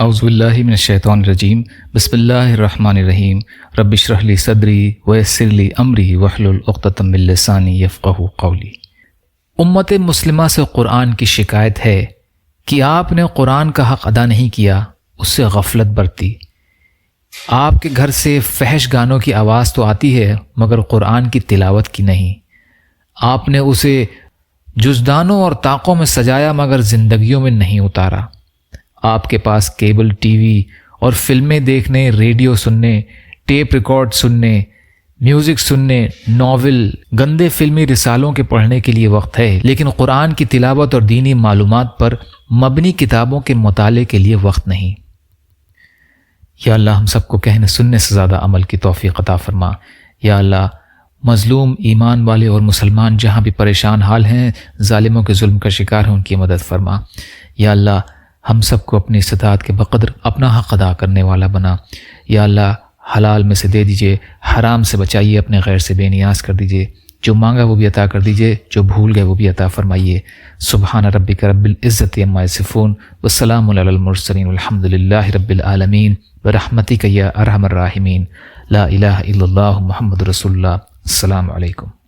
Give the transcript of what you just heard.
اعوذ باللہ من الشیطان الرجیم بسم اللہ الرحمن الرحیم رب اشرح لی صدری ویسر لی امری واحلل عقدۃ من لسانی یفقہوا قولی۔ امت مسلمہ سے قرآن کی شکایت ہے کہ آپ نے قرآن کا حق ادا نہیں کیا، اس سے غفلت برتی۔ آپ کے گھر سے فحش گانوں کی آواز تو آتی ہے مگر قرآن کی تلاوت کی نہیں۔ آپ نے اسے جزدانوں اور طاقوں میں سجایا مگر زندگیوں میں نہیں اتارا۔ آپ کے پاس کیبل ٹی وی اور فلمیں دیکھنے، ریڈیو سننے، ٹیپ ریکارڈ سننے، میوزک سننے، ناول، گندے فلمی رسالوں کے پڑھنے کے لیے وقت ہے، لیکن قرآن کی تلاوت اور دینی معلومات پر مبنی کتابوں کے مطالعے کے لیے وقت نہیں۔ یا اللہ ہم سب کو کہنے سننے سے زیادہ عمل کی توفیق عطا فرما۔ یا اللہ مظلوم ایمان والے اور مسلمان جہاں بھی پریشان حال ہیں، ظالموں کے ظلم کا شکار ہیں، ان کی مدد فرما۔ یا اللہ ہم سب کو اپنی استطاعت کے بقدر اپنا حق ادا کرنے والا بنا۔ یا اللہ حلال میں سے دے دیجئے، حرام سے بچائیے، اپنے غیر سے بے نیاز کر دیجئے، جو مانگا وہ بھی عطا کر دیجئے، جو بھول گئے وہ بھی عطا فرمائیے۔ سبحان ربک رب العزت عما یصفون والسلام علی المرسلین والحمد للہ رب العالمین برحمتک یا ارحم الراحمین۔ لا الہ الا اللہ محمد رسول اللہ۔ السلام علیکم۔